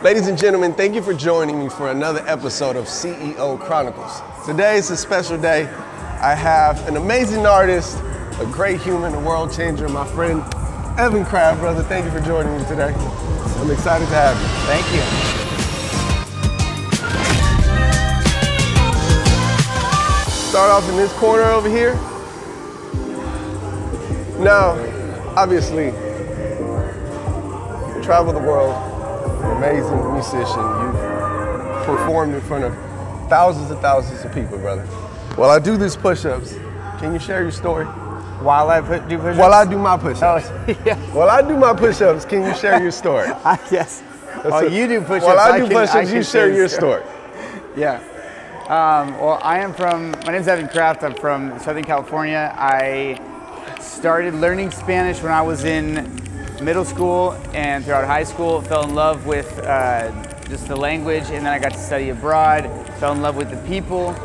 Ladies and gentlemen, thank you for joining me for another episode of CEO Chronicles. Today is a special day. I have an amazing artist, a great human, a world changer, my friend Evan Craft. Brother, thank you for joining me today. I'm excited to have you. Thank you. Start off in this corner over here. Now, obviously, you travel the world, an amazing musician. You've performed in front of thousands and thousands of people, brother. While I do these push-ups, can you share your story? While I do push-ups? While I do my push-ups. Oh, yeah. While I do my push-ups, can you share your story? Yes. While you do push-ups, While I do push-ups, you share your story. Yeah. Well, my name's Evan Craft. I'm from Southern California. I started learning Spanish when I was in middle school and throughout high school. Fell in love with just the language, and then I got to study abroad. Fell in love with the people,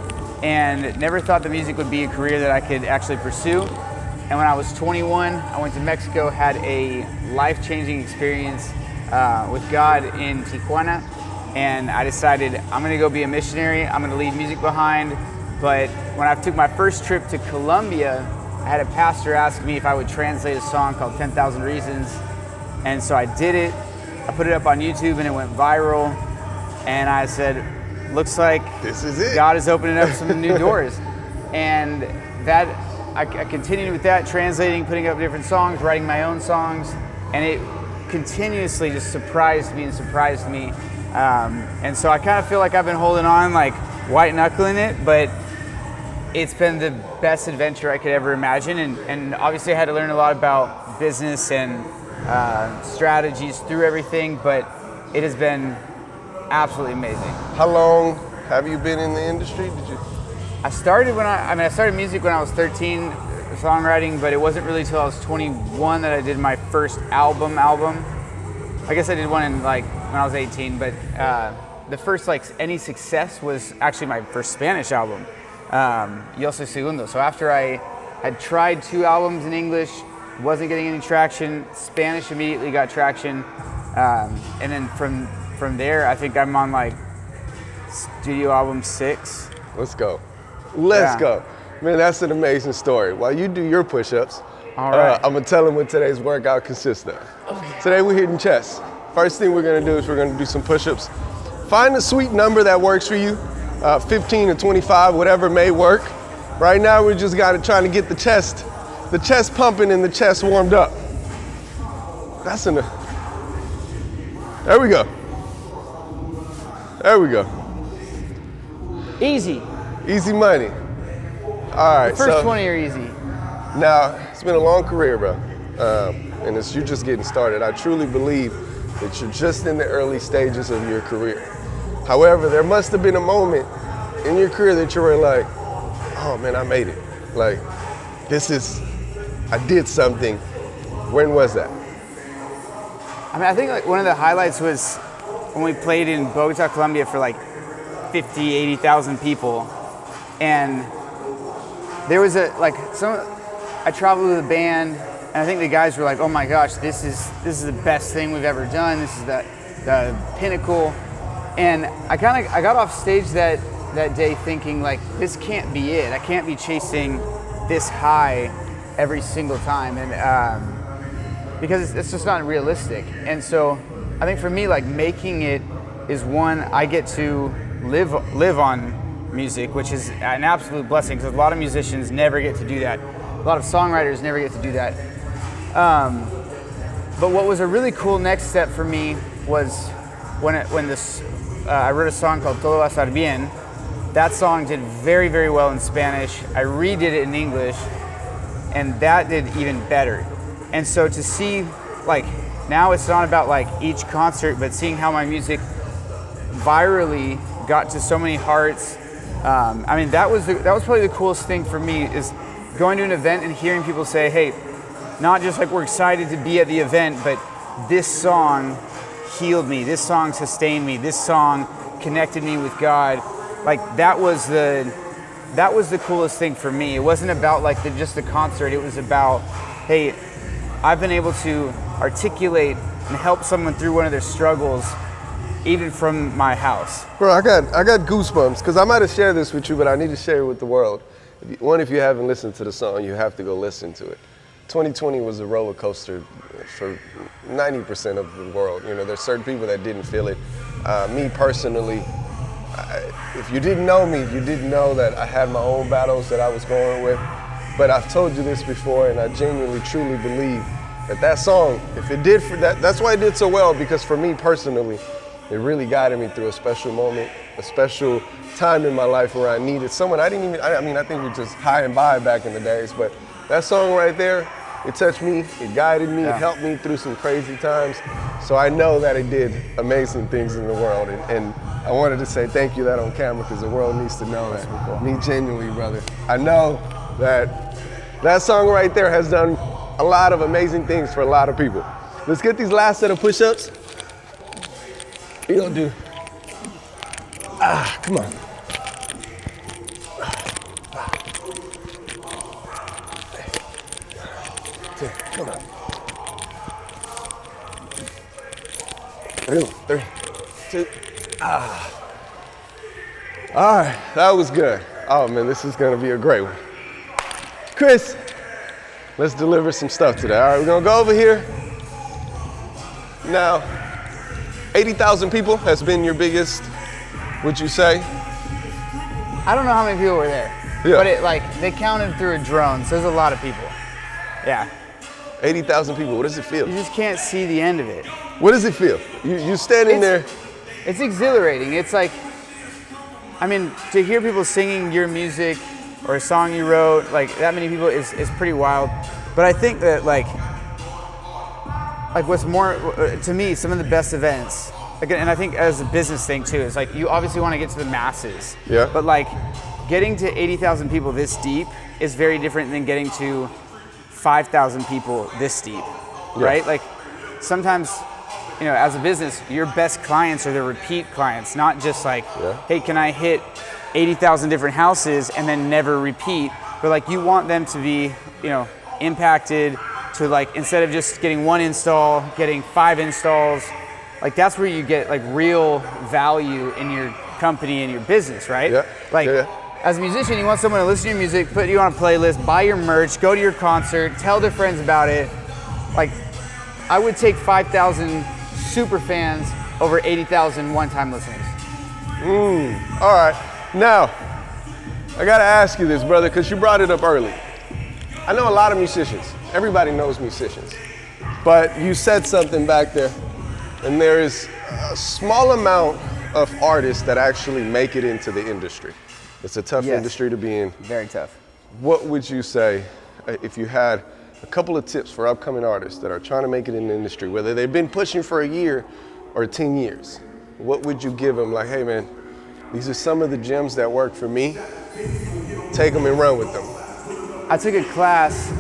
and never thought the music would be a career that I could actually pursue. And when I was 21, I went to Mexico, had a life-changing experience with God in Tijuana, and I decided I'm gonna go be a missionary. I'm gonna leave music behind. But when I took my first trip to Colombia, I had a pastor ask me if I would translate a song called 10,000 Reasons. And so I did it. I put it up on YouTube and it went viral. And I said, looks like this is it. God is opening up some new doors. And that I continued with that, translating, putting up different songs, writing my own songs. And it continuously just surprised me and surprised me. And so I kind of feel like I've been holding on, like white knuckling it, but it's been the best adventure I could ever imagine. And obviously I had to learn a lot about business and strategies through everything, but it has been absolutely amazing. How long have you been in the industry? I started I started music when I was 13, songwriting, but it wasn't really till I was 21 that I did my first album. I guess I did one in when I was 18, but the first any success was actually my first Spanish album, Yo Soy Segundo. So after I had tried 2 albums in English, wasn't getting any traction, Spanish immediately got traction, and then from there, I think I'm on studio album 6. Let's go. Let's go. Man, that's an amazing story. While you do your push-ups, all right. I'm gonna tell them what today's workout consists of. Okay. Today we're hitting chest. First thing we're gonna do is we're gonna do some push-ups. Find a sweet number that works for you, 15 to 25, whatever may work. Right now we're just trying to get the chest pumping and the chest warmed up. That's enough. There we go. There we go. Easy. Easy money. All right. The first 20 are easy. Now, it's been a long career, bro. And you're just getting started. I truly believe that you're just in the early stages of your career. However, there must have been a moment in your career that you were like, oh man, I made it. I did something. When was that? I think one of the highlights was when we played in Bogota, Colombia for 50, 80,000 people. And there was I traveled with a band, and I think the guys were like, oh my gosh, this is the best thing we've ever done. This is the pinnacle. And I got off stage that day thinking this can't be it. I can't be chasing this high every single time, and because it's just not realistic. And so I think for me, making it is one, I get to live on music, which is an absolute blessing because a lot of musicians never get to do that. A lot of songwriters never get to do that. But what was a really cool next step for me was when I wrote a song called Todo Va a Estar Bien. That song did very, very well in Spanish. I redid it in English, and that did even better. And so to see, now it's not about each concert, but seeing how my music virally got to so many hearts. That was probably the coolest thing for me, is going to an event and hearing people say, hey, not just we're excited to be at the event, but this song healed me, this song sustained me, this song connected me with God. That was the coolest thing for me. It wasn't about just the concert. It was about, hey, I've been able to articulate and help someone through one of their struggles even from my house. Bro, I got goosebumps because I might have shared this with you, but I need to share it with the world. If you haven't listened to the song, you have to go listen to it. 2020 was a roller coaster for 90% of the world. You know, there's certain people that didn't feel it. Me personally, if you didn't know me, you didn't know that I had my own battles that I was going with. But I've told you this before, and I genuinely, truly believe that song, if it did for that's why it did so well, because for me personally, it really guided me through a special moment, a special time in my life where I needed someone. I think we were just high and by back in the days, but that song right there, it touched me, it guided me, It helped me through some crazy times. So I know that it did amazing things in the world, and I wanted to say thank you that on camera, because the world needs to know that. Cool. Me genuinely, brother. I know that song right there has done a lot of amazing things for a lot of people. Let's get these last set of push-ups. What you gonna do? Come on. Come on. 3, 2. All right, that was good. Oh man, this is gonna be a great one. Chris, let's deliver some stuff today. All right, we're gonna go over here. Now, 80,000 people has been your biggest, would you say? I don't know how many people were there, but they counted through a drone, so there's a lot of people. Yeah. 80,000 people, what does it feel? You just can't see the end of it. What does it feel? You standing there. It's exhilarating. It's like, I mean, to hear people singing your music or a song you wrote, like that many people is pretty wild. But I think that like what's more, to me, some of the best events, again, and I think as a business thing too, is like you obviously want to get to the masses. Yeah. But like getting to 80,000 people this deep is very different than getting to 5,000 people this deep, right? Like sometimes, you know, as a business, your best clients are the repeat clients, not just like, hey, can I hit 80,000 different houses and then never repeat? But like you want them to be, you know, impacted to like, instead of just getting 1 install, getting 5 installs, like that's where you get like real value in your company and your business, right? Yeah. Like, as a musician, you want someone to listen to your music, put you on a playlist, buy your merch, go to your concert, tell their friends about it. Like, I would take 5,000 super fans over 80,000 one-time listeners. All right. Now, I gotta ask you this, brother, because you brought it up early. I know a lot of musicians. Everybody knows musicians. But you said something back there, and there is a small amount of artists that actually make it into the industry. It's a tough industry to be in. Very tough. What would you say if you had a couple of tips for upcoming artists that are trying to make it in the industry, whether they've been pushing for a year or 10 years? What would you give them? Like, hey man, these are some of the gems that work for me. Take them and run with them. I took a class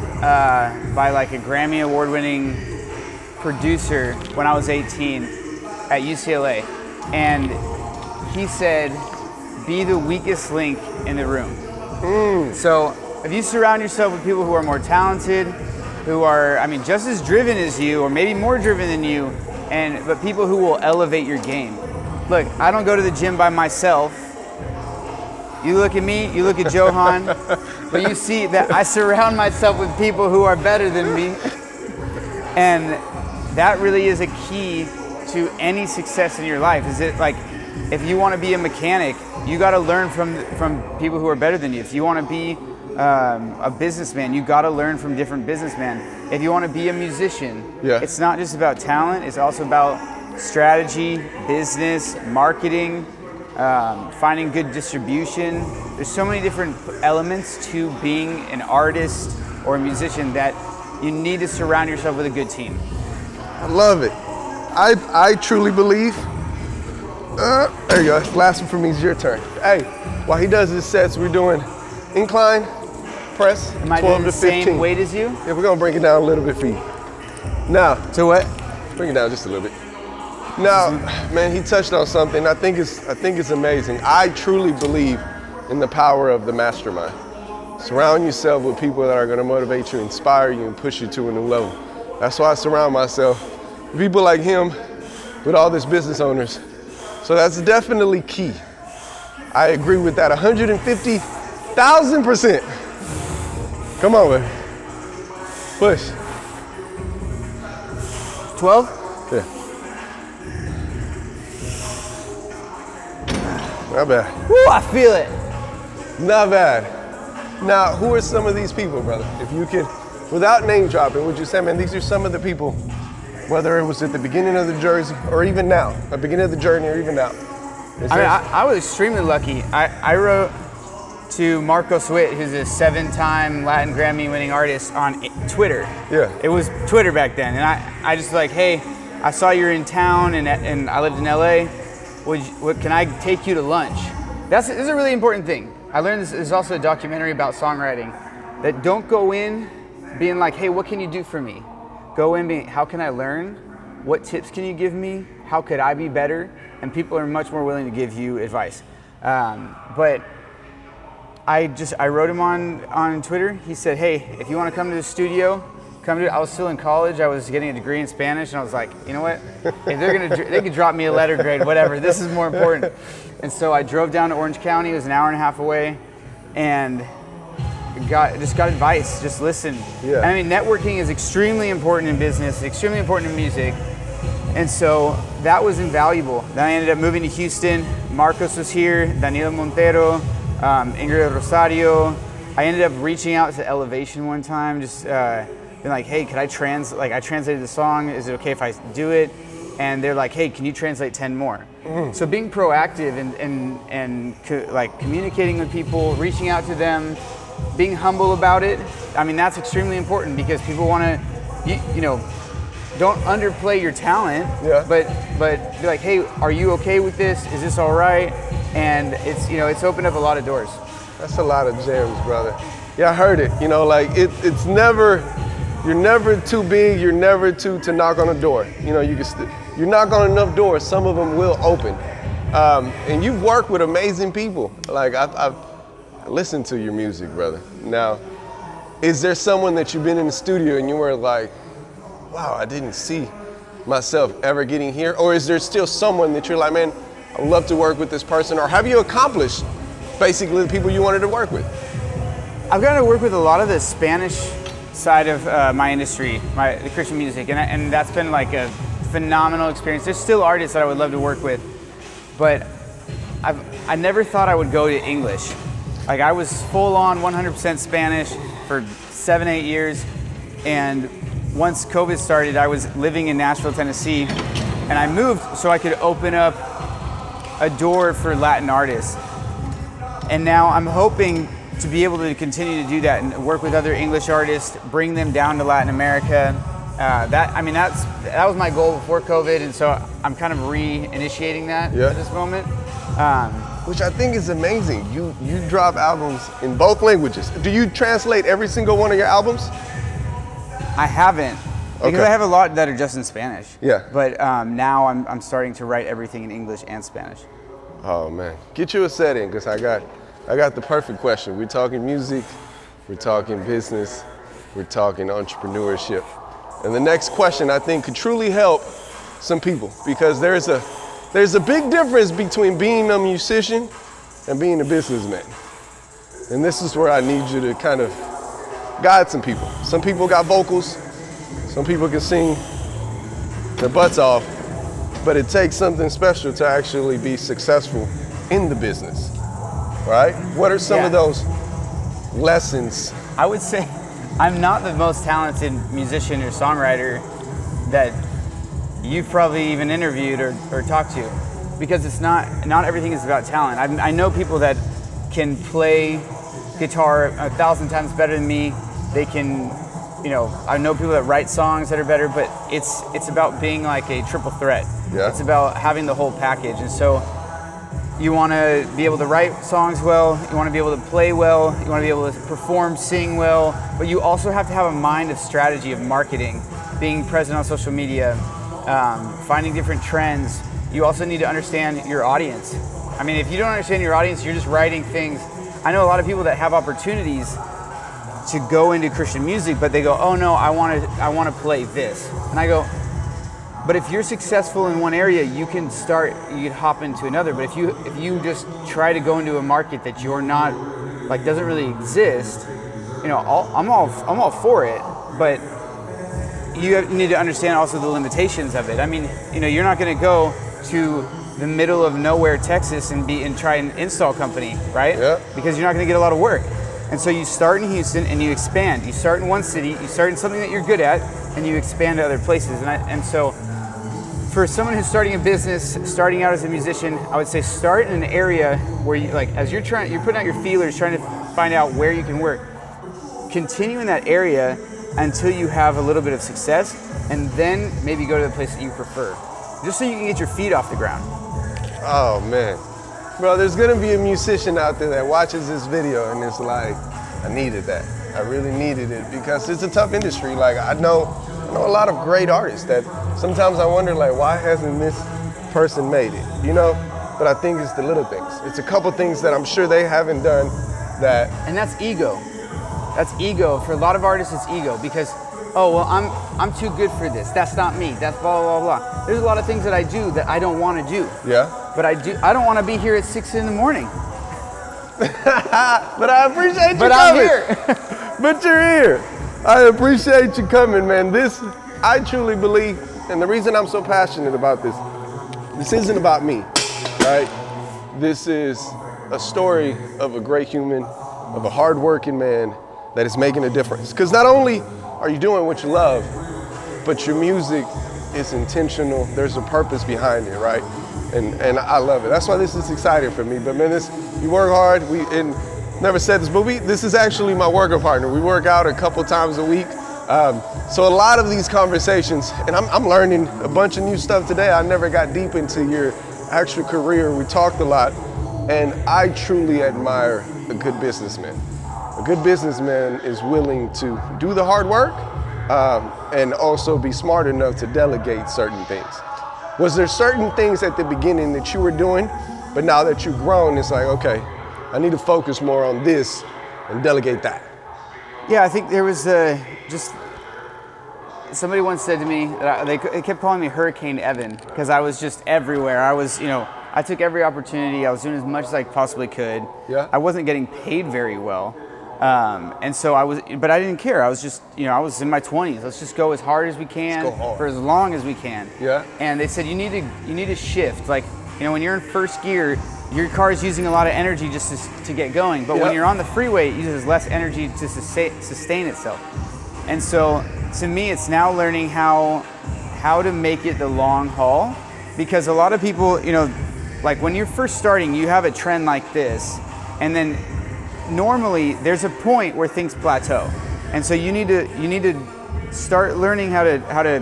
by like a Grammy award-winning producer when I was 18 at UCLA. And he said, be the weakest link in the room. So if you surround yourself with people who are more talented, who are, I mean, just as driven as you, or maybe more driven than you, but people who will elevate your game. Look, I don't go to the gym by myself. You look at me, you look at Johan, but you see that I surround myself with people who are better than me. And that really is a key to any success in your life. Is it like, if you want to be a mechanic, you got to learn from people who are better than you. If you want to be a businessman, you got to learn from different businessmen. If you want to be a musician, it's not just about talent, it's also about strategy, business, marketing, finding good distribution. There's so many different elements to being an artist or a musician that you need to surround yourself with a good team. I love it. I truly believe. There you go. Last one for me is your turn. Hey, while he does his sets, we're doing incline press, Am I 12 doing to the 15. same weight as you? Yeah, we're gonna bring it down a little bit for you. Now, To what? bring it down just a little bit. Now, man, he touched on something I think it's amazing. I truly believe in the power of the mastermind. Surround yourself with people that are gonna motivate you, inspire you, and push you to a new level. That's why I surround myself with people like him, with all these business owners So that's definitely key. I agree with that 150,000%. Come on, man. Push. 12? Yeah. Not bad. Woo, I feel it. Not bad. Now, who are some of these people, brother? If you could, without name dropping, would you say, man, these are some of the people, whether it was at the beginning of the journey or even now, at the beginning of the journey or even now? I was extremely lucky. I wrote to Marcos Witt, who's a 7-time Latin Grammy winning artist, on Twitter. Yeah. It was Twitter back then. And I just like, hey, I saw you're in town and I lived in LA. Can I take you to lunch? This is a really important thing. I learned this. There's also a documentary about songwriting that don't go in being like, hey, what can you do for me? Go in being, how can I learn? What tips can you give me? How could I be better? And people are much more willing to give you advice. But I wrote him on Twitter. He said, hey, if you want to come to the studio, come to it. I was still in college. I was getting a degree in Spanish, and I was like, you know what? If they could drop me a letter grade, whatever. This is more important. And so I drove down to Orange County. It was an hour and a half away, and got advice. Just listen. Yeah. I mean, networking is extremely important in business, extremely important in music. And so that was invaluable. Then I ended up moving to Houston. Marcos was here, Daniel Montero, Ingrid Rosario. I ended up reaching out to Elevation one time, just being like, hey, could I translated the song, is it okay if I do it? And they're like, hey, can you translate 10 more? So being proactive and communicating with people, reaching out to them, being humble about it, I mean, that's extremely important because people want to, you know, don't underplay your talent, yeah. but be like, hey, are you okay with this? Is this all right? And it's opened up a lot of doors. That's a lot of gems, brother. Yeah, I heard it. You know, like it's never, you're never too big. You're never to knock on a door. You know, you knock on enough doors, some of them will open. And you've worked with amazing people. Like I've listened to your music, brother. Now, is there someone that you've been in the studio and you were like, wow, I didn't see myself ever getting here? Or is there still someone that you're like, man, I'd love to work with this person? Or have you accomplished basically the people you wanted to work with? I've gotten to work with a lot of the Spanish side of my industry, the Christian music, and that's been like a phenomenal experience. There's still artists that I would love to work with, but I never thought I would go to English. Like I was full on 100% Spanish for 7-8 years, and once COVID started, I was living in Nashville, Tennessee, and I moved so I could open up a door for Latin artists. And now I'm hoping to be able to continue to do that and work with other English artists, bring them down to Latin America. That was my goal before COVID, and so I'm kind of re-initiating that at this moment. Which I think is amazing. You drop albums in both languages. Do you translate every single one of your albums? I haven't, because I have a lot that are just in Spanish. Yeah. But now I'm starting to write everything in English and Spanish. Oh man, get you a set in, because I got the perfect question. We're talking music, we're talking business, we're talking entrepreneurship. And the next question I think could truly help some people, because there's a big difference between being a musician and being a businessman. And this is where I need you to kind of guide some people. Some people got vocals, some people can sing their butts off, but it takes something special to actually be successful in the business, right? What are some of those lessons? I would say I'm not the most talented musician or songwriter that you've probably even interviewed or talked to, because it's not everything is about talent. I know people that can play guitar 1,000 times better than me. They can, I know people that write songs that are better, but it's about being like a triple threat. Yeah. It's about having the whole package. And so you want to be able to write songs well, you want to be able to play well, you want to be able to perform, sing well, but you also have to have a mind of strategy, of marketing, being present on social media, finding different trends. You also need to understand your audience. I mean, if you don't understand your audience, you're just writing things. I know a lot of people that have opportunities to go into Christian music, but they go, oh no, I want to play this. And I go, But if you're successful in one area, you can hop into another. But if you just try to go into a market that you're not, like, doesn't really exist, you know, I'm all for it, but you need to understand also the limitations of it. I mean, you know, you're not going to go to the middle of nowhere, Texas, and try an install company, right? Yeah. Because you're not going to get a lot of work. And so you start in Houston and you expand. You start in one city, you start in something that you're good at, and you expand to other places. And so for someone who's starting a business, starting out as a musician, I would say start in an area where you, like, as you're putting out your feelers, trying to find out where you can work. Continue in that area until you have a little bit of success, and then maybe go to the place that you prefer, just so you can get your feet off the ground. Oh man, bro, there's gonna be a musician out there that watches this video and it's like, I needed that. I really needed it, because it's a tough industry. Like, I know a lot of great artists that sometimes I wonder, like, why hasn't this person made it, you know? But I think it's the little things. It's a couple things that I'm sure they haven't done that. And that's ego. That's ego. For a lot of artists, it's ego, because, oh, well, I'm too good for this. That's not me. That's blah, blah, blah. There's a lot of things that I do that I don't want to do. Yeah. But I don't want to be here at 6 in the morning. But I appreciate you but coming. I'm here. But you're here. I appreciate you coming, man. This, I truly believe, and the reason I'm so passionate about this isn't about me, right? This is a story of a great human, of a hardworking man that is making a difference. Because not only are you doing what you love, but your music is intentional. There's a purpose behind it, right? And I love it. That's why this is exciting for me. But man, you work hard. And never said this, but this is actually my working partner. We work out a couple times a week. So a lot of these conversations, and I'm learning a bunch of new stuff today. I never got deep into your actual career. We talked a lot, and I truly admire a good businessman. A good businessman is willing to do the hard work and also be smart enough to delegate certain things. Was there certain things at the beginning that you were doing, but now that you've grown, it's like, okay, I need to focus more on this and delegate that? Yeah, I think there was just, somebody once said to me, that they kept calling me Hurricane Evan, because I was just everywhere. I was, you know, I took every opportunity. I was doing as much as I possibly could. Yeah. I wasn't getting paid very well. And so but I didn't care. I was just, you know, I was in my 20s. Let's just go as hard as we can for as long as we can. Yeah. And they said, you need to shift. Like, you know, when you're in first gear, your car is using a lot of energy just to get going. But when you're on the freeway, it uses less energy to sustain itself. And so to me, it's now learning how to make it the long haul. Because a lot of people, you know, like when you're first starting, you have a trend like this, and then normally there's a point where things plateau. And so you need to start learning how to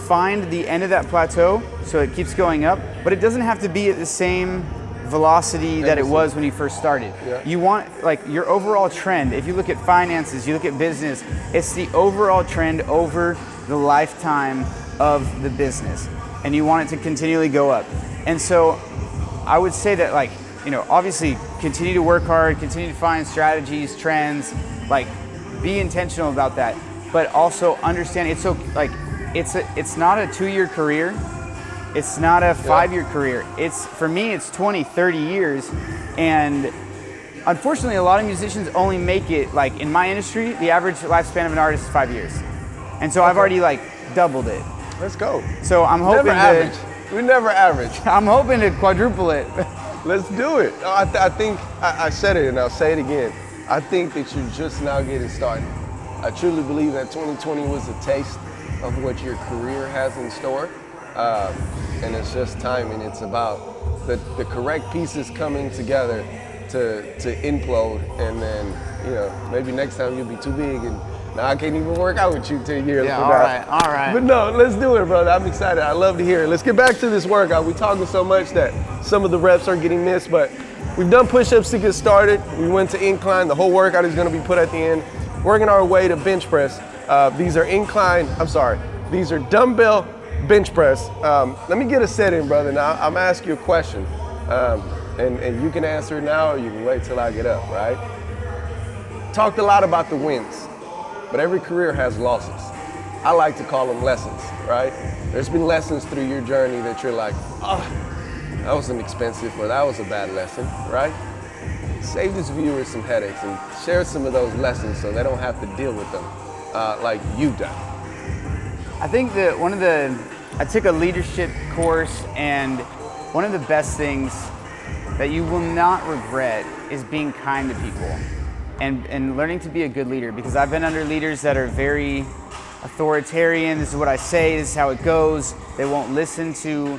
find the end of that plateau so it keeps going up, but it doesn't have to be at the same velocity that it was when you first started. Yeah. You want, like, your overall trend. If you look at finances, you look at business, it's the overall trend over the lifetime of the business, and you want it to continually go up. And so I would say that, like, you know, obviously continue to work hard, continue to find strategies, trends, like, be intentional about that, but also understand it's so, like, it's not a 2-year career. It's not a 5-year career. For me, it's 20, 30 years. And unfortunately, a lot of musicians only make it, like, in my industry, the average lifespan of an artist is 5 years. And so I've already, like, doubled it. Let's go. So I'm hoping We never average. I'm hoping to quadruple it. Let's do it. I think I said it and I'll say it again. I think that you're just now getting started. I truly believe that 2020 was a taste of what your career has in store. And it's just timing. It's about the correct pieces coming together to implode, and then, you know, maybe next time you'll be too big and now I can't even work out with you 10 years from now. All right. But no, let's do it, brother. I'm excited. I love to hear it. Let's get back to this workout. We're talking so much that some of the reps are getting missed, but we've done push-ups to get started. We went to incline. The whole workout is going to be put at the end. Working our way to bench press. These are dumbbell bench press. Let me get a set in, brother. Now, I'm gonna ask you a question, and you can answer it now or you can wait till I get up, right? Talked a lot about the wins, but every career has losses. I like to call them lessons, right? There's been lessons through your journey that you're like, oh, that wasn't expensive, or that was a bad lesson, right? Save these viewers some headaches and share some of those lessons so they don't have to deal with them like you've done. I think that I took a leadership course, and one of the best things that you will not regret is being kind to people and learning to be a good leader, because I've been under leaders that are very authoritarian. This is what I say, this is how it goes. They won't listen to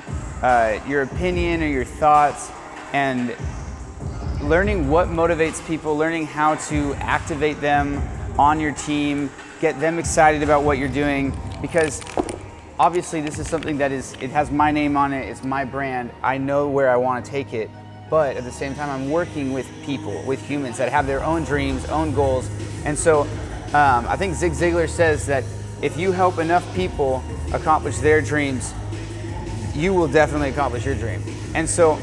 your opinion or your thoughts. And learning what motivates people, learning how to activate them on your team, get them excited about what you're doing, because obviously this is something that it has my name on it, it's my brand, I know where I want to take it, but at the same time I'm working with people, with humans that have their own dreams, own goals. And so I think Zig Ziglar says that if you help enough people accomplish their dreams, you will definitely accomplish your dream. And so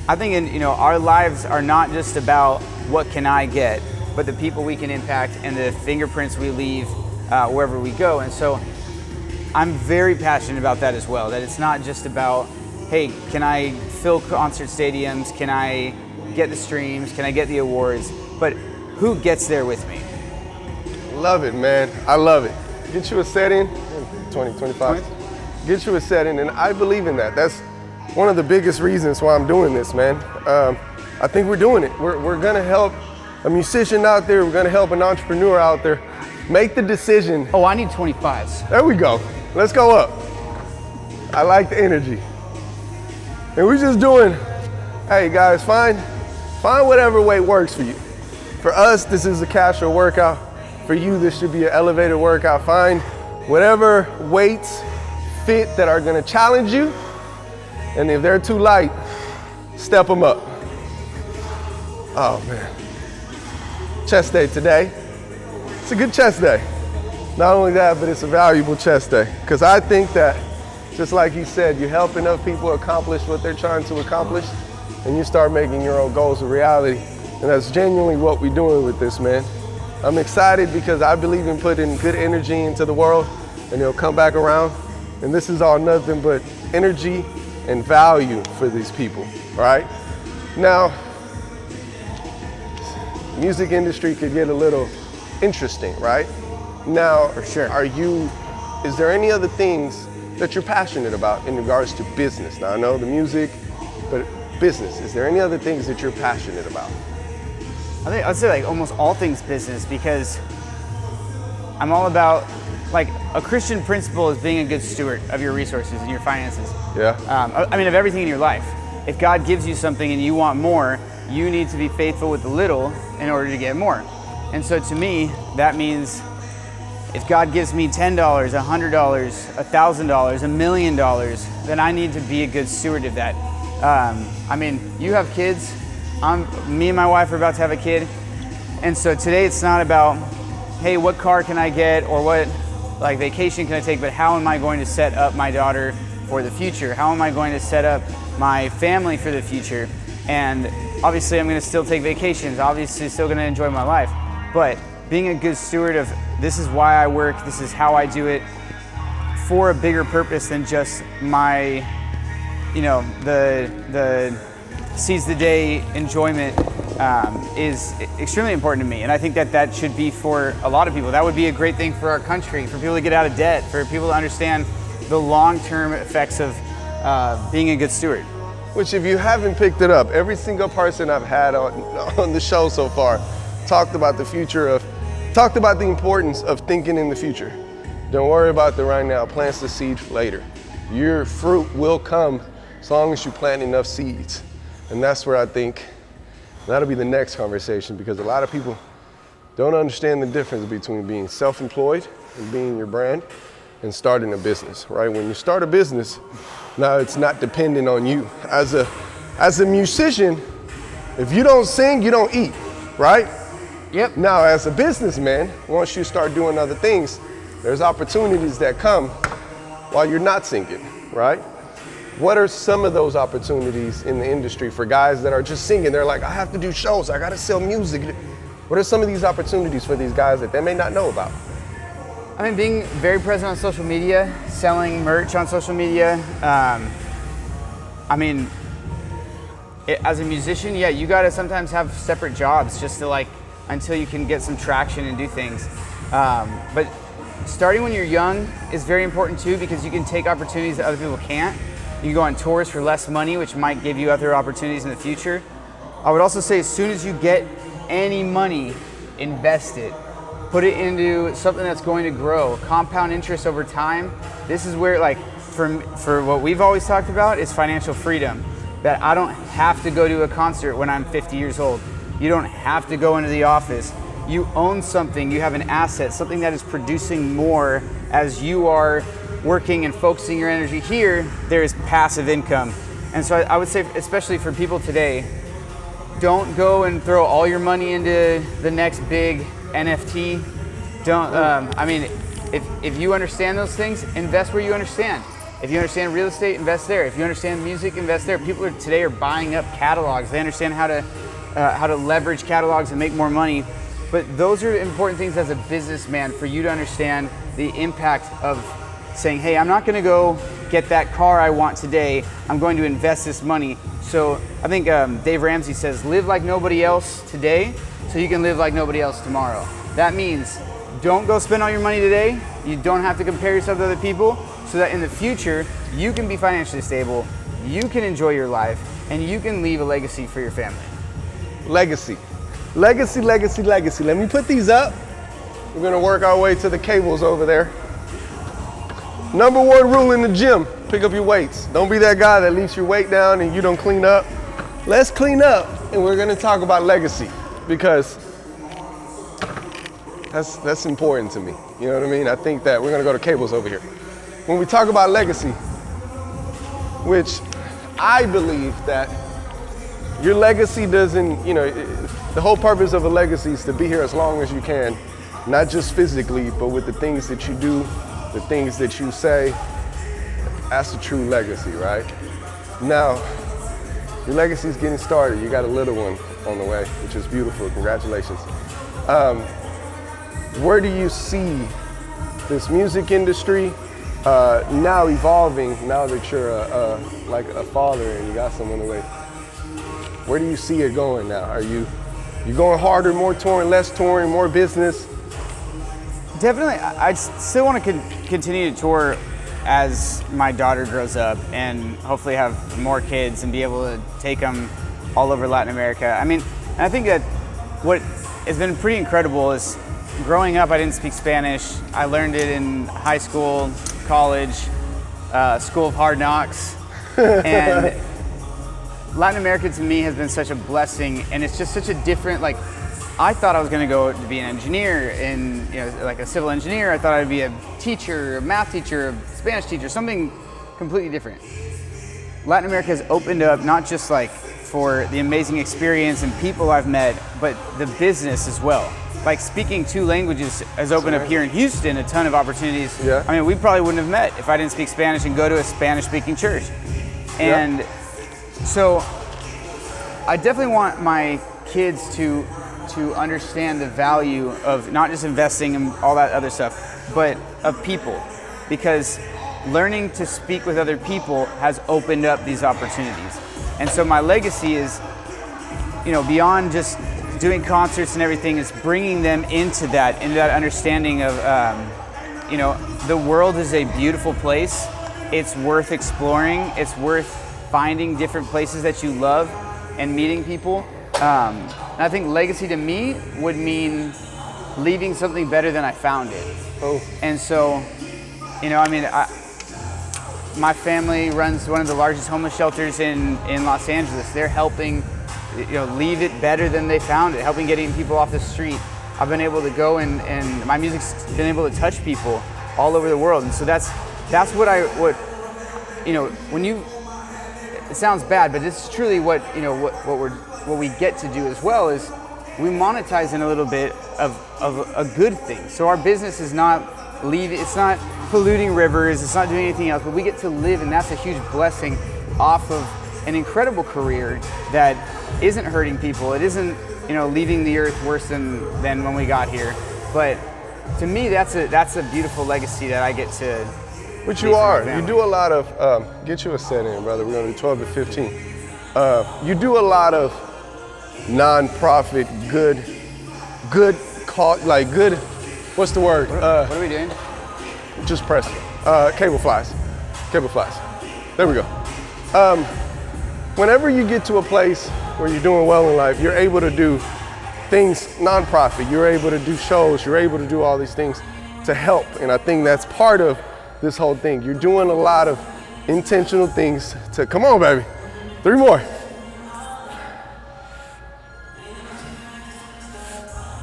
I think our lives are not just about what can I get, but the people we can impact and the fingerprints we leave wherever we go. And so I'm very passionate about that as well, that it's not just about, hey, can I fill concert stadiums, can I get the streams, can I get the awards, but who gets there with me? Love it, man. I love it. Get you a setting, 20, 25. Get you a setting, and I believe in that. That's one of the biggest reasons why I'm doing this, man. I think we're doing it. We're gonna help a musician out there, we're gonna help an entrepreneur out there make the decision. Oh, I need 25s. There we go. Let's go up. I like the energy. And we're just doing, hey guys, find whatever weight works for you. For us, this is a casual workout. For you, this should be an elevated workout. Find whatever weights fit that are gonna challenge you. And if they're too light, step them up. Oh man. Chest day today. It's a good chest day. Not only that, but it's a valuable chest day. Because I think that, just like he said, you help enough people accomplish what they're trying to accomplish, and you start making your own goals a reality. And that's genuinely what we're doing with this, man. I'm excited because I believe in putting good energy into the world, and it'll come back around. And this is all nothing but energy and value for these people, right? Now, music industry could get a little interesting, right? Now, for sure. Is there any other things that you're passionate about in regards to business? Now, I know the music, but business, is there any other things that you're passionate about? I'd say like almost all things business, because I'm all about, like, a Christian principle is being a good steward of your resources and your finances. Yeah. I mean, of everything in your life. If God gives you something and you want more, you need to be faithful with the little in order to get more. And so to me, that means if God gives me $10, $100, $1,000, $1 million, then I need to be a good steward of that. I mean, you have kids. Me and my wife are about to have a kid. And so today it's not about, hey, what car can I get, or what vacation can I take, but how am I going to set up my daughter for the future? How am I going to set up my family for the future? And obviously I'm going to still take vacations, obviously still going to enjoy my life, but being a good steward of, this is why I work, this is how I do it, for a bigger purpose than just my, the seize the day enjoyment, is extremely important to me. And I think that should be for a lot of people. That would be a great thing for our country, for people to get out of debt, for people to understand the long-term effects of being a good steward. Which, if you haven't picked it up, every single person I've had on the show so far talked about the importance of thinking in the future. Don't worry about the right now, plant the seed later. Your fruit will come as long as you plant enough seeds. And that's where I think that'll be the next conversation, because a lot of people don't understand the difference between being self-employed and being your brand and starting a business, right? When you start a business, now it's not dependent on you. As a musician, if you don't sing, you don't eat, right? Yep. Now, as a businessman, once you start doing other things, there's opportunities that come while you're not singing, right? What are some of those opportunities in the industry for guys that are just singing? They're like, I have to do shows, I gotta sell music. What are some of these opportunities for these guys that they may not know about? I mean, being very present on social media, selling merch on social media. I mean, as a musician, yeah, you gotta sometimes have separate jobs just to until you can get some traction and do things. But starting when you're young is very important too, because you can take opportunities that other people can't. You can go on tours for less money, which might give you other opportunities in the future. I would also say as soon as you get any money, invest it. Put it into something that's going to grow, compound interest over time. This is where, for what we've always talked about is financial freedom. That I don't have to go to a concert when I'm 50 years old. You don't have to go into the office. You own something, you have an asset, something that is producing more as you are working and focusing your energy here. There is passive income. And so I would say, especially for people today, don't go and throw all your money into the next big NFT. Don't, I mean, if you understand those things, invest where you understand. If you understand real estate, invest there. If you understand music, invest there. People today are buying up catalogs. They understand how to leverage catalogs and make more money. But those are important things as a businessman for you to understand the impact of saying, hey, I'm not gonna go get that car I want today. I'm going to invest this money. So I think Dave Ramsey says, live like nobody else today so you can live like nobody else tomorrow. That means don't go spend all your money today. You don't have to compare yourself to other people, so that in the future, you can be financially stable, you can enjoy your life, and you can leave a legacy for your family. Legacy. Legacy, legacy, legacy. Let me put these up. We're gonna work our way to the cables over there. Number one rule in the gym, pick up your weights. Don't be that guy that leaves your weight down and you don't clean up. Let's clean up, and we're gonna talk about legacy, because that's important to me. You know what I mean? I think that we're gonna go to cables over here. When we talk about legacy, which I believe that your legacy doesn't, the whole purpose of a legacy is to be here as long as you can, not just physically, but with the things that you do, the things that you say. That's a true legacy, right? Now, your legacy is getting started. You got a little one on the way, which is beautiful. Congratulations. Where do you see this music industry now evolving, now that you're like a father and you got someone to wait? Where do you see it going now? Are you going harder, more touring, less touring, more business? Definitely, I still want to continue to tour as my daughter grows up and hopefully have more kids and be able to take them all over Latin America. I mean, and I think that what has been pretty incredible is growing up, I didn't speak Spanish. I learned it in high school, college, school of hard knocks. And Latin America to me has been such a blessing, and it's just such a different, I thought I was gonna go to be an engineer, and like a civil engineer. I thought I'd be a teacher, a math teacher, a Spanish teacher, something completely different. Latin America has opened up not just for the amazing experience and people I've met, but the business as well. Speaking 2 languages has opened up here in Houston a ton of opportunities. Yeah. I mean, we probably wouldn't have met if I didn't speak Spanish and go to a Spanish-speaking church. And so I definitely want my kids to understand the value of not just investing and all that other stuff, but of people, because learning to speak with other people has opened up these opportunities. And so my legacy is, beyond just doing concerts and everything, is bringing them into that understanding of, the world is a beautiful place. It's worth exploring. It's worth finding different places that you love and meeting people. And I think legacy to me would mean leaving something better than I found it. Oh. And so, my family runs one of the largest homeless shelters in Los Angeles. They're helping leave it better than they found it, helping getting people off the street. I've been able to go and my music's been able to touch people all over the world. And so that's when you, it sounds bad, but this is truly what we get to do as well, is we monetize in a little bit of a good thing. So our business is not it's not polluting rivers, it's not doing anything else, but we get to live, and that's a huge blessing off of an incredible career that isn't hurting people. It isn't, leaving the earth worse than when we got here. But to me, that's a beautiful legacy that I get to. Which you are. You do a lot of, get you a set in, brother. We're gonna do 12 to 15. You do a lot of non-profit, good cause, like good, what's the word? What are we doing? Just press cable flies. Cable flies. There we go. Whenever you get to a place where you're doing well in life, you're able to do things non-profit. You're able to do shows. You're able to do all these things to help. And I think that's part of this whole thing. You're doing a lot of intentional things to, come on, baby. 3 more.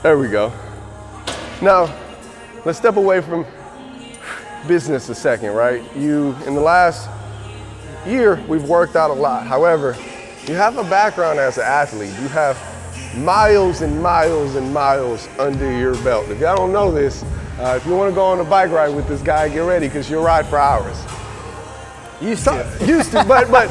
There we go. Now, let's step away from business a second, right? In the last year, we've worked out a lot. However, you have a background as an athlete. You have miles and miles and miles under your belt. If y'all don't know this, if you want to go on a bike ride with this guy, get ready, because you'll ride for hours. Used to, but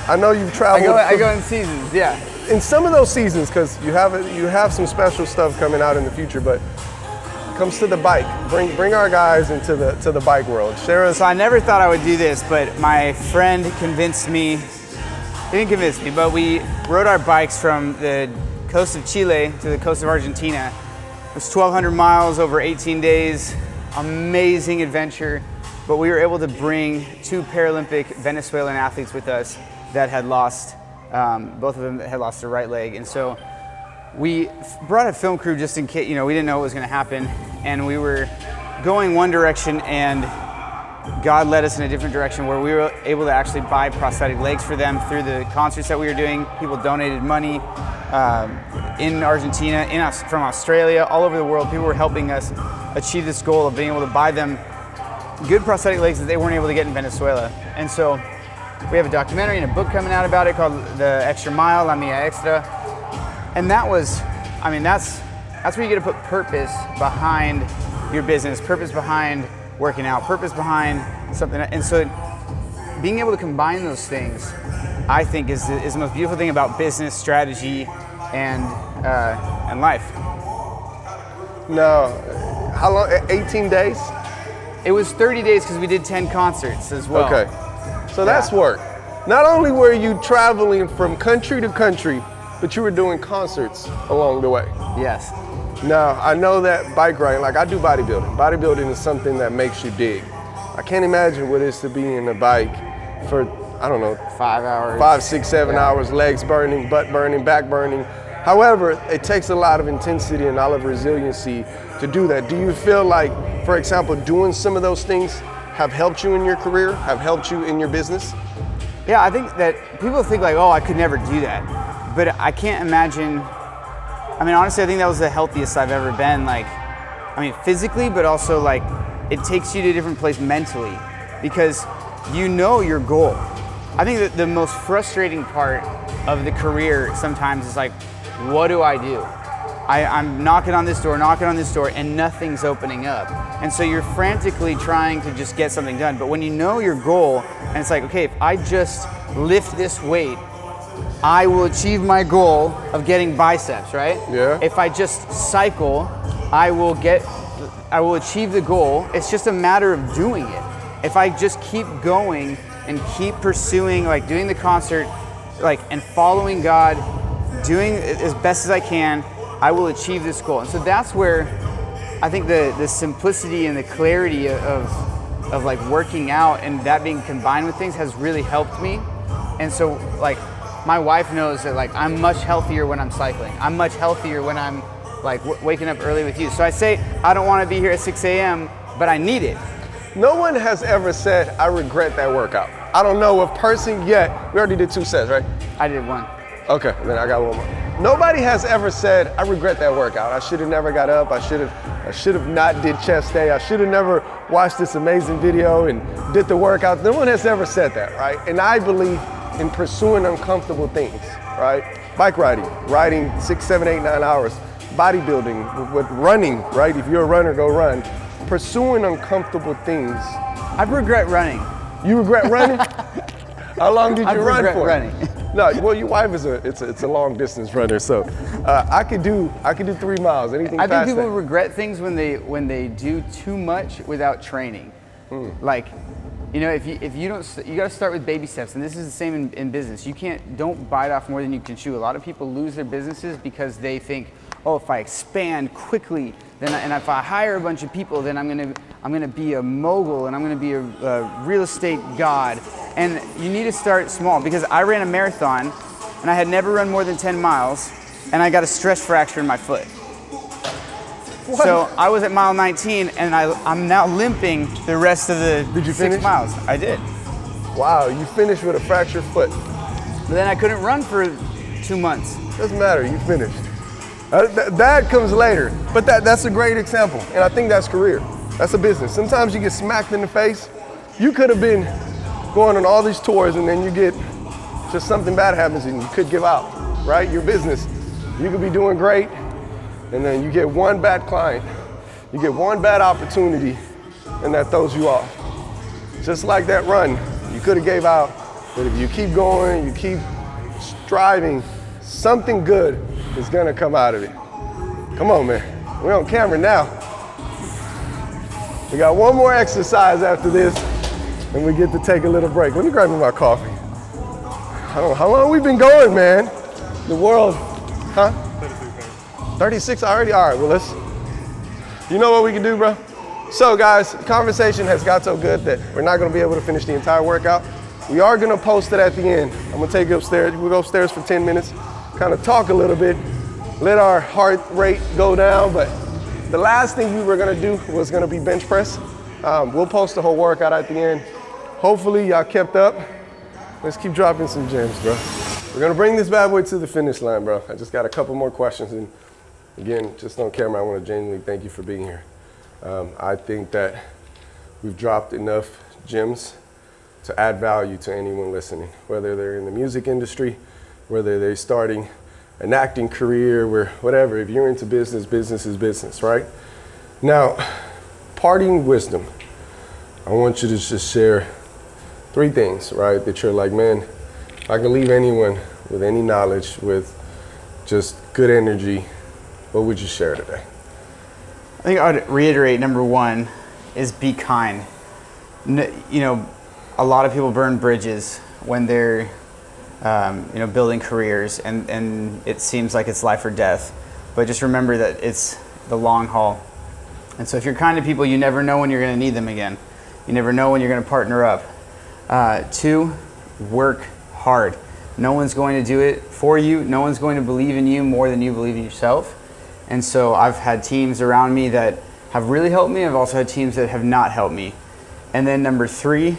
I know you've traveled. I go in seasons, yeah. In some of those seasons, because you have some special stuff coming out in the future, but comes to the bike. Bring our guys into the bike world. Share us. So I never thought I would do this, but my friend convinced me. He didn't convince me, but we rode our bikes from the coast of Chile to the coast of Argentina. It was 1,200 miles over 18 days. Amazing adventure. But we were able to bring 2 Paralympic Venezuelan athletes with us that had lost, both of them had lost their right leg. And so we brought a film crew just in case, we didn't know what was going to happen. And we were going one direction, and God led us in a different direction, where we were able to actually buy prosthetic legs for them through the concerts that we were doing. People donated money in Argentina, from Australia, all over the world. People were helping us achieve this goal of being able to buy them good prosthetic legs that they weren't able to get in Venezuela. And so we have a documentary and a book coming out about it called The Extra Mile, La Mia Extra. And that was, that's where you get to put purpose behind your business, purpose behind working out, purpose behind something. And so being able to combine those things, I think is the most beautiful thing about business, strategy, and life. Now, how long, 18 days? It was 30 days because we did 10 concerts as well. Okay, so that's work. Not only were you traveling from country to country, but you were doing concerts along the way. Yes. Now, I know that bike riding, like I do bodybuilding. Bodybuilding is something that makes you dig. I can't imagine what it is to be in a bike for, I don't know, 5 hours. 5, 6, 7 hours, legs burning, butt burning, back burning. However, it takes a lot of intensity and a lot of resiliency to do that. Do you feel like, for example, doing some of those things have helped you in your career, have helped you in your business? Yeah, I think that people think like, oh, I could never do that. But I can't imagine, honestly, I think that was the healthiest I've ever been. Like, physically, but also like, it takes you to a different place mentally, because you know your goal. I think that the most frustrating part of the career sometimes is like, what do I do? I'm knocking on this door, and nothing's opening up. And so you're frantically trying to just get something done. But when you know your goal, and it's like, okay, if I just lift this weight, I will achieve my goal of getting biceps, right? Yeah. If I just cycle, I will achieve the goal. It's just a matter of doing it. If I just keep going and keep pursuing, like doing the concert, and following God, doing as best as I can, I will achieve this goal. And so that's where I think the simplicity and the clarity of like working out and that being combined with things has really helped me. And so like my wife knows that like I'm much healthier when I'm cycling. I'm much healthier when I'm like waking up early with you. So I say I don't want to be here at 6 a.m., but I need it. No one has ever said, I regret that workout. I don't know a person yet. We already did 2 sets, right? I did 1. Okay, then I got 1 more. Nobody has ever said, I regret that workout. I should have never got up. I should have not did chest day. I should have never watched this amazing video and did the workout. No one has ever said that, right? And I believe in pursuing uncomfortable things, right? Bike riding 6, 7, 8, 9 hours, bodybuilding, with running, right? If you're a runner, go run. Pursuing uncomfortable things. I regret running. You regret running? How long did you run for? I regret running. No, well, your wife is it's a long distance runner, so I could do 3 miles. Anything I past think people that. regret things when they do too much without training. Like, you know, if you don't, you got to start with baby steps, and this is the same in business. Don't bite off more than you can chew. A lot of people lose their businesses because they think, oh, if I expand quickly, and if I hire a bunch of people, then I'm gonna be a mogul, and I'm gonna be a real estate god. And you need to start small, because I ran a marathon, and I had never run more than 10 miles, and I got a stress fracture in my foot. What? So I was at mile 19, and I'm now limping the rest of the Did you 6 finish? miles. I did. Wow, you finished with a fractured foot. But then I couldn't run for 2 months. Doesn't matter, you finished. That comes later, but that's a great example, and I think that's career. That's a business. Sometimes you get smacked in the face. You could have been going on all these tours, and then you get just something bad happens, and you could give out, right? Your business, you could be doing great, and then you get one bad client, you get one bad opportunity, and that throws you off. Just like that run, you could have gave out, but if you keep going, you keep striving, something good is gonna come out of it. Come on, man. We're on camera now. We got one more exercise after this, and we get to take a little break. Let me grab me my coffee. I don't know how long we've been going, man. The world, huh? 36 already? All right, well, you know what we can do, bro? So guys, the conversation has got so good that we're not gonna be able to finish the entire workout. We are gonna post it at the end. I'm gonna take you upstairs. We'll go upstairs for 10 minutes, kind of talk a little bit, let our heart rate go down, but the last thing we were gonna do was gonna be bench press. We'll post the whole workout at the end. Hopefully y'all kept up. Let's keep dropping some gems, bro. We're gonna bring this bad boy to the finish line, bro. I just got a couple more questions, and again, just on camera, I wanna genuinely thank you for being here. I think that we've dropped enough gems to add value to anyone listening, whether they're in the music industry, whether they're starting an acting career, whatever. If you're into business, business is business, right? Now, parting wisdom. I want you to just share 3 things, right? That you're like, man, if I can leave anyone with any knowledge, with just good energy, what would you share today? I think I would reiterate, number 1 is be kind. You know, a lot of people burn bridges when they're you know, building careers, and it seems like it's life or death. But just remember that it's the long haul. And so if you're kind to people, you never know when you're gonna need them again. You never know when you're gonna partner up. 2, work hard. No one's going to do it for you. No one's going to believe in you more than you believe in yourself. And so I've had teams around me that have really helped me. I've also had teams that have not helped me. And then number 3,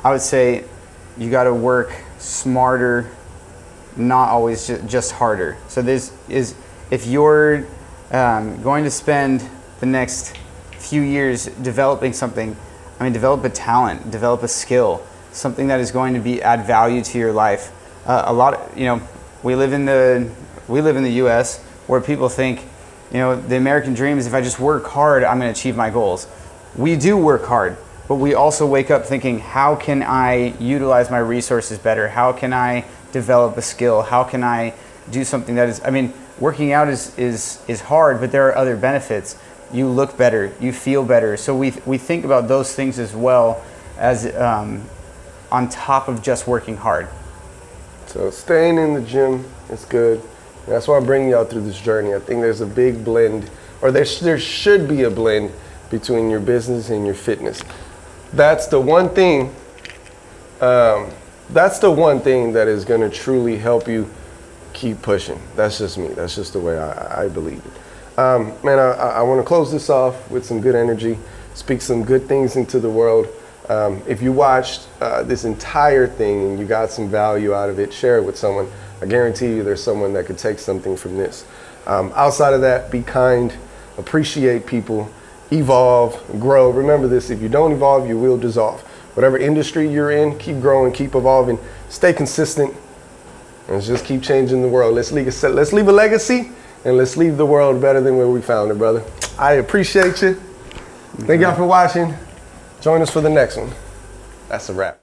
I would say you got to work smarter, not always just harder. So if you're going to spend the next few years developing something, I mean, develop a talent, develop a skill, something that is going to add value to your life. You know, we live in the U.S. where people think, you know, the American dream is if I just work hard, I'm going to achieve my goals. We do work hard, but we also wake up thinking, how can I utilize my resources better? How can I develop a skill? How can I do something that is, I mean, working out is hard, but there are other benefits. You look better, you feel better. So we think about those things as well as on top of just working hard. So staying in the gym is good. That's why I'm bringing y'all through this journey. I think there's a big blend, or there should be a blend between your business and your fitness. That's the one thing. That's the one thing that is going to truly help you keep pushing. That's just me. That's just the way I believe it. Man, I want to close this off with some good energy, speak some good things into the world. If you watched this entire thing and you got some value out of it, share it with someone. I guarantee you there's someone that could take something from this. Outside of that, be kind, appreciate people, evolve, grow. Remember this, if you don't evolve, you will dissolve. Whatever industry you're in, keep growing, keep evolving, stay consistent, and just keep changing the world. Let's leave a legacy, and let's leave the world better than where we found it, brother. I appreciate you. Thank y'all for watching. Join us for the next one. That's a wrap.